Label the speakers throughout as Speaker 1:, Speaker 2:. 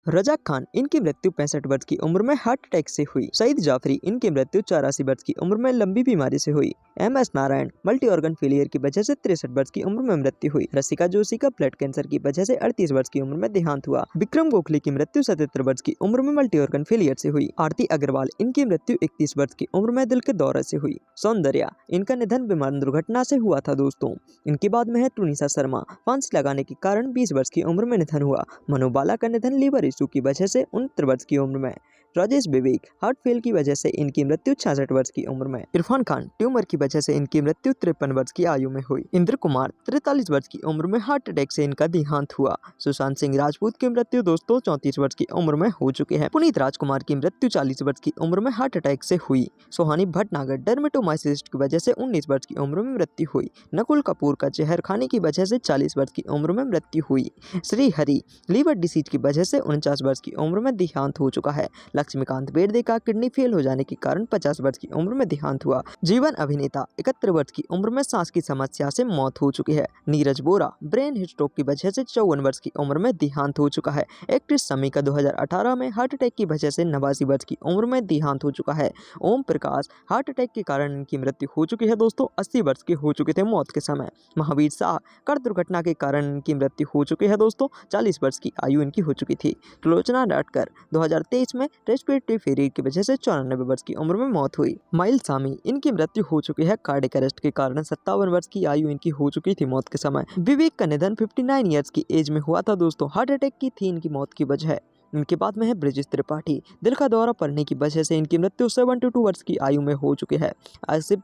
Speaker 1: रजा खान, इनकी मृत्यु 65 वर्ष की उम्र में हार्ट अटैक से हुई। सईद जाफरी, इनकी मृत्यु 84 वर्ष की उम्र में लंबी बीमारी से हुई। MS Narayan, multi organ failure की वजह से 63 वर्ष की उम्र में मृत्यु हुई। रसिका जोशी का ब्लड कैंसर की वजह से 38 वर्ष की उम्र में देहांत हुआ। विक्रम गोखले की मृत्यु 77 वर्ष की उम्र में मल्टी ऑर्गन फेलियर से हुई। आरती अग्रवाल, इनकी मृत्यु 31 वर्ष की उम्र में दिल के दौरे से हुई। सौंदर्या, इनका निधन विमान दुर्घटना से हुआ था दोस्तों। इनके बाद में है टूनिसा शर्मा, फांसी लगाने के कारण 20 वर्ष की उम्र में निधन हुआ। मनोबाला का निधन लीवर इशू की वजह से 69 वर्ष की उम्र में। राजेश विवेक, हार्ट फेल की वजह से इनकी मृत्यु 66 वर्ष की उम्र में। इरफान खान, ट्यूमर की वजह से इनकी मृत्यु 53 वर्ष की आयु में हुई। इंद्र कुमार, 43 वर्ष की उम्र में हार्ट अटैक से इनका देहांत हुआ। सुशांत सिंह राजपूत की मृत्यु दोस्तों 34 वर्ष की उम्र में हो चुकी है। पुनीत राजकुमार की मृत्यु 40 वर्ष की उम्र में हार्ट अटैक से हुई। सोहानी भटनागर, डर्मेटोमाइसिस की वजह से 19 वर्ष की उम्र में मृत्यु हुई। नकुल कपूर का जहर खाने की वजह से 40 वर्ष की उम्र में मृत्यु हुई। श्री हरि, लीवर डिसीज की वजह से 49 वर्ष की उम्र में देहांत हो चुका है। लक्ष्मीकांत बेर्दे का किडनी फेल हो जाने के कारण 50 वर्ष की उम्र में देहांत हुआ। जीवन अभिनेता, 71 वर्ष की उम्र में सांस की समस्या से मौत हो चुकी है। नीरज बोरा, ब्रेन स्ट्रोक की वजह से 54 वर्ष की उम्र में देहांत हो चुका है। एक्ट्रेस समीका 2018 में हार्ट अटैक की वजह से 89 वर्ष की उम्र में देहांत हो चुका है। ओम प्रकाश, हार्ट अटैक के कारण इनकी मृत्यु हो चुकी है दोस्तों, 80 वर्ष के हो चुके थे मौत के समय। महावीर शाह, कार दुर्घटना के कारण इनकी मृत्यु हो चुकी है दोस्तों, 40 वर्ष की आयु इनकी हो चुकी थी। त्रिलोचना नाटकर, 2023 में रेस्पिरेटरी फेलियर की वजह से 94 वर्ष की उम्र में मौत हुई। माइल सामी, इनकी मृत्यु हो चुकी है कार्डियक अरेस्ट के कारण, 57 वर्ष की आयु इनकी हो चुकी थी मौत के समय। विवेक का निधन 59 ईयर्स की एज में हुआ था दोस्तों, हार्ट अटैक की थी इनकी मौत की वजह। इनके बाद में है ब्रिजेश त्रिपाठी, दिल का दौरा पड़ने की वजह से इनकी मृत्यु 72 वर्ष की आयु में हो चुकी है। आसिफ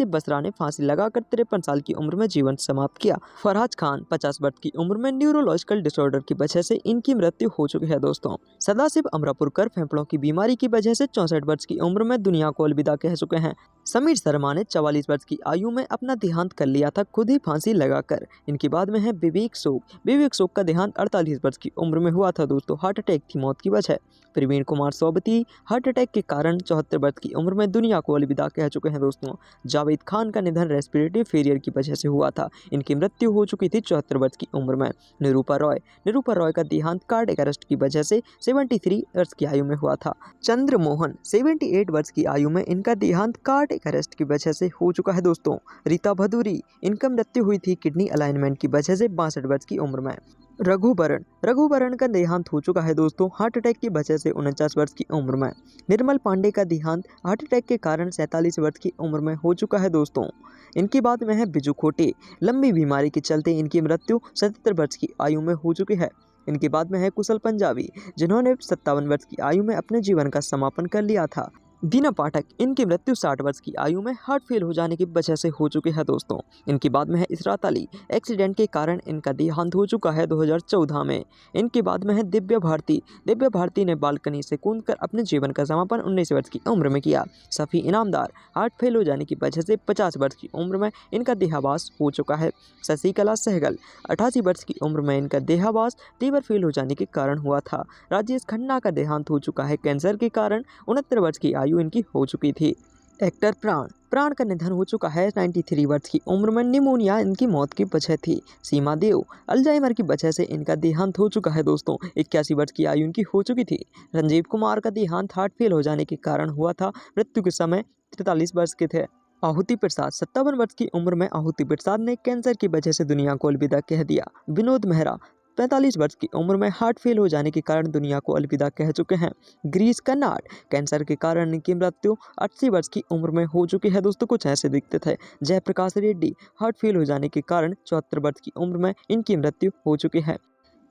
Speaker 1: बसरा ने फांसी लगाकर 53 साल की उम्र में जीवन समाप्त किया। फरहाद खान, 50 वर्ष की उम्र में न्यूरोलॉजिकल डिसऑर्डर की वजह से इनकी मृत्यु हो चुकी है दोस्तों। सदाशिव अमरापुरकर, फेफड़ों की बीमारी की वजह से 64 वर्ष की उम्र में दुनिया को अलविदा कह चुके हैं। समीर शर्मा ने 44 वर्ष की आयु में अपना देहांत कर लिया था, खुद ही फांसी लगाकर। इनके बाद में है विवेक शोक का देहांत 48 वर्ष की उम्र में हुआ था दोस्तों, हार्ट अटैक थी मौत की वजह। प्रवीण कुमार सोबती, हार्ट अटैक के कारण 74 वर्ष की उम्र में दुनिया को अलविदा कह चुके हैं दोस्तों। जावेद खान का निधन रेस्पिरेटरी फेलियर की वजह से हुआ था, इनकी मृत्यु हो चुकी थी 74 वर्ष की उम्र में। निरूपा रॉय का देहांत कार्डियक अरेस्ट की वजह से 73 वर्ष की आयु में हुआ था। चंद्रमोहन, 78 वर्ष की आयु में इनका देहांत कार्डियक अरेस्ट की वजह से हो चुका है दोस्तों। रीता भदूरी, इनका मृत्यु हुई थी किडनी अलाइनमेंट की वजह से 62 वर्ष की उम्र में। रघुवरण का देहांत हो चुका है दोस्तों, हार्ट अटैक की वजह से 49 वर्ष की उम्र में। निर्मल पांडे का देहांत हार्ट अटैक के कारण 47 वर्ष की उम्र में हो चुका है दोस्तों। इनके बाद में है बिजू खोटे, लंबी बीमारी के चलते इनकी मृत्यु 77 वर्ष की आयु में हो चुकी है। इनके बाद में है कुशल पंजाबी, जिन्होंने 57 वर्ष की आयु में अपने जीवन का समापन कर लिया था। दीना पाठक, इनकी मृत्यु 60 वर्ष की आयु में हार्ट फेल हो जाने की वजह से हो चुकी है दोस्तों। इनके बाद में है इशरात अली, एक्सीडेंट के कारण इनका देहांत हो चुका है 2014 में। इनके बाद में है दिव्या भारती ने बालकनी से कूदकर अपने जीवन का समापन 19 वर्ष की उम्र में किया। सफ़ी इनामदार, हार्ट फेल हो जाने की वजह से 50 वर्ष की उम्र में इनका देहावास हो चुका है। शशिकला सहगल, 88 वर्ष की उम्र में इनका देहावास लीवर फेल हो जाने के कारण हुआ था। राजेश खन्ना का देहांत हो चुका है कैंसर के कारण, 69 वर्ष की आयु इनकी हो चुकी थी। एक्टर प्राण का निधन हो चुका है 93 वर्ष की उम्र में, निमोनिया इनकी मौत की वजह थी। सीमा देव, अल्जाइमर की वजह से इनका देहांत हो चुका है दोस्तों, 81 वर्ष की आयु इनकी हो चुकी थी। संजीव कुमार का देहांत हार्ट फेल हो जाने के कारण हुआ था, मृत्यु के समय 43 वर्ष के थे। आहुति प्रसाद, 57 वर्ष की उम्र में आहुति प्रसाद ने कैंसर की वजह से दुनिया को अलविदा कह दिया। विनोद मेहरा, 45 वर्ष की उम्र में हार्ट फेल हो जाने के कारण दुनिया को अलविदा कह चुके हैं। गिरीश कर्नाड, कैंसर के कारण इनकी मृत्यु 80 वर्ष की उम्र में हो चुकी है दोस्तों, कुछ ऐसे दिखते थे। जयप्रकाश रेड्डी, हार्ट फेल हो जाने के कारण 74 वर्ष की उम्र में इनकी मृत्यु हो चुकी है।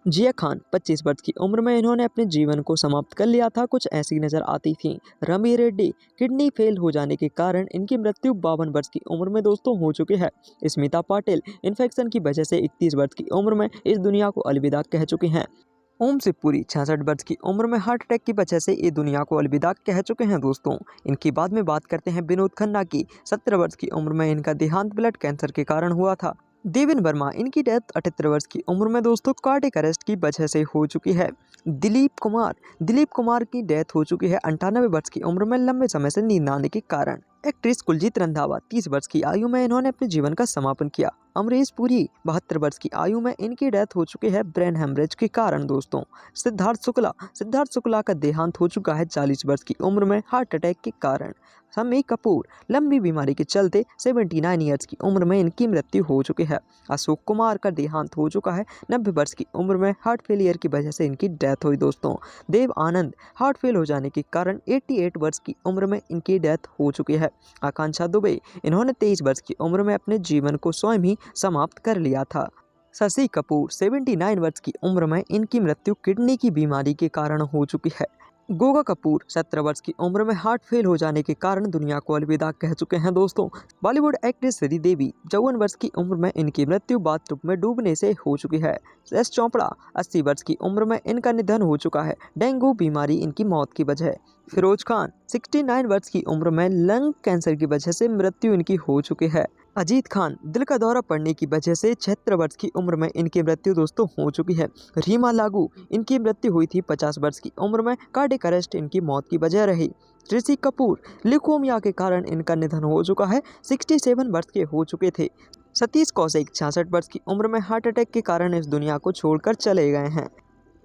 Speaker 1: जिया खान, 25 वर्ष की उम्र में इन्होंने अपने जीवन को समाप्त कर लिया था, कुछ ऐसी नजर आती थी। रमी रेड्डी, किडनी फेल हो जाने के कारण इनकी मृत्यु 52 वर्ष की उम्र में दोस्तों हो चुकी है। स्मिता पाटिल, इन्फेक्शन की वजह से 31 वर्ष की उम्र में इस दुनिया को अलविदा कह चुकी हैं। ओम शिवपुरी, 66 वर्ष की उम्र में हार्ट अटैक की वजह से ये दुनिया को अलविदा कह चुके हैं दोस्तों। इनके बाद में बात करते हैं विनोद खन्ना की, 17 वर्ष की उम्र में इनका देहांत ब्लड कैंसर के कारण हुआ था। देवेन वर्मा, इनकी डेथ 78 वर्ष की उम्र में दोस्तों कार्डियक अरेस्ट की वजह से हो चुकी है। दिलीप कुमार की डेथ हो चुकी है 98 वर्ष की उम्र में, लंबे समय से नींद आने के कारण। एक्ट्रेस कुलजीत रंधावा 30 वर्ष की आयु में इन्होंने अपने जीवन का समापन किया। अमरीश पुरी 72 वर्ष की आयु में इनकी डेथ हो चुकी है ब्रेन हेमरेज के कारण दोस्तों। सिद्धार्थ शुक्ला का देहांत हो चुका है 40 वर्ष की उम्र में हार्ट अटैक के कारण। शम्मी कपूर लंबी बीमारी के चलते 79 ईयर्स की उम्र में इनकी मृत्यु हो चुकी है। अशोक कुमार का देहांत हो चुका है 90 वर्ष की उम्र में हार्ट फेलियर की वजह से इनकी डेथ हुई दोस्तों। देव आनंद हार्ट फेल हो जाने के कारण 88 वर्ष की उम्र में इनकी डेथ हो चुकी है। आकांक्षा दुबे इन्होंने 23 वर्ष की उम्र में अपने जीवन को स्वयं ही समाप्त कर लिया था। शशि कपूर 79 वर्ष की उम्र में इनकी मृत्यु किडनी की बीमारी के कारण हो चुकी है। गोगा कपूर 17 वर्ष की उम्र में हार्ट फेल हो जाने के कारण दुनिया को अलविदा कह चुके हैं दोस्तों। बॉलीवुड एक्ट्रेस श्रीदेवी 54 वर्ष की उम्र में इनकी मृत्यु बाथरूम में डूबने से हो चुकी है। यश चोपड़ा 80 वर्ष की उम्र में इनका निधन हो चुका है। डेंगू बीमारी इनकी मौत की वजह। फिरोज खान 69 वर्ष की उम्र में लंग कैंसर की वजह से मृत्यु इनकी हो चुकी है। अजीत खान दिल का दौरा पड़ने की वजह से 76 वर्ष की उम्र में इनकी मृत्यु दोस्तों हो चुकी है। रीमा लागू इनकी मृत्यु हुई थी 50 वर्ष की उम्र में, कार्डियक अरेस्ट इनकी मौत की वजह रही। ऋषि कपूर ल्यूकोमिया के कारण इनका निधन हो चुका है, 67 वर्ष के हो चुके थे। सतीश कौशिक 66 वर्ष की उम्र में हार्ट अटैक के कारण इस दुनिया को छोड़कर चले गए हैं।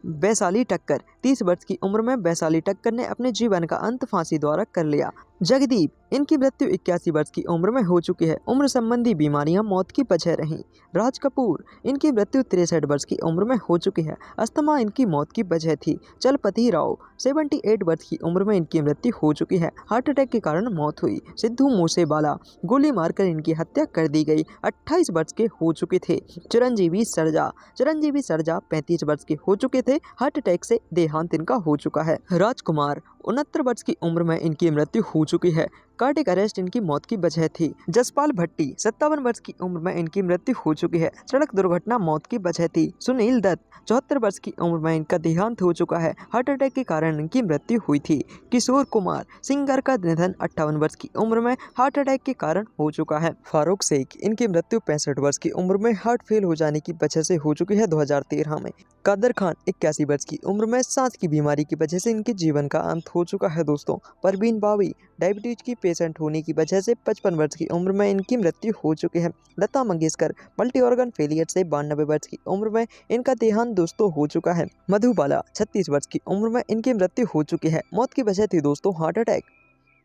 Speaker 1: वैशाली ठक्कर 30 वर्ष की उम्र में वैशाली ठक्कर ने अपने जीवन का अंत फांसी द्वारा कर लिया। जगदीप इनकी मृत्यु 81 वर्ष की उम्र में हो चुकी है। उम्र संबंधी बीमारियां मौत की वजह रहीं। राज कपूर इनकी मृत्यु 63 वर्ष की उम्र में हो चुकी है। अस्थमा इनकी मौत की वजह थी। चलपति राव 78 वर्ष की उम्र में इनकी मृत्यु हो चुकी है। हार्ट अटैक के कारण मौत हुई। सिद्धू मूसेवाला गोली मारकर इनकी हत्या कर दी गई, 28 वर्ष के हो चुके थे। चिरंजीवी सरजा 35 वर्ष के हो चुके थे। हार्ट अटैक से देहांत इनका हो चुका है। राजकुमार 69 वर्ष की उम्र में इनकी मृत्यु हो चुकी है। कार्डियक अरेस्ट इनकी मौत की वजह थी। जसपाल भट्टी 57 वर्ष की उम्र में इनकी मृत्यु हो चुकी है। सड़क दुर्घटना मौत की वजह थी। सुनील दत्त 74 वर्ष की उम्र में इनका देहांत हो चुका है। हार्ट अटैक के कारण इनकी मृत्यु हुई थी। किशोर कुमार सिंगर का निधन 58 वर्ष की उम्र में हार्ट अटैक के कारण हो चुका है। फारूक शेख इनकी मृत्यु 65 वर्ष की उम्र में हार्ट फेल हो जाने की वजह से हो चुकी है 2013 में। कादर खान 81 वर्ष की उम्र में सांस की बीमारी की वजह से इनके जीवन का अंत हो चुका है दोस्तों। परवीन बावी डायबिटीज की पेशेंट होने की वजह से 55 वर्ष की उम्र में इनकी मृत्यु हो चुकी है। Lata Mangeshkar multi organ failure से 92 वर्ष की उम्र में इनका देहांत दोस्तों हो चुका है। मधुबाला 36 वर्ष की उम्र में इनकी मृत्यु हो चुकी है। मौत की वजह थी दोस्तों हार्ट अटैक।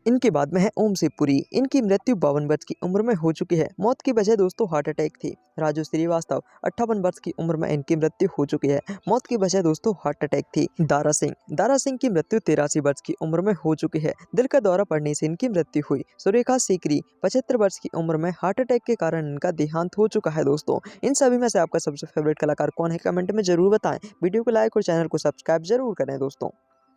Speaker 1: इनके बाद में है ओम शिव पुरी, इनकी मृत्यु 52 वर्ष की उम्र में हो चुकी है। मौत की वजह दोस्तों हार्ट अटैक थी। राजू श्रीवास्तव 58 वर्ष की उम्र में इनकी मृत्यु हो चुकी है। मौत की वजह दोस्तों हार्ट अटैक थी। दारा सिंह की मृत्यु 83 वर्ष की उम्र में हो चुकी है। दिल का दौरा पड़ने से इनकी मृत्यु हुई। सुरेखा सीकरी 75 वर्ष की उम्र में हार्ट अटैक के कारण इनका देहांत हो चुका है दोस्तों। इन सभी में से आपका सबसे फेवरेट कलाकार कौन है, कमेंट में जरूर बताएं। वीडियो को लाइक और चैनल को सब्सक्राइब जरूर करें दोस्तों।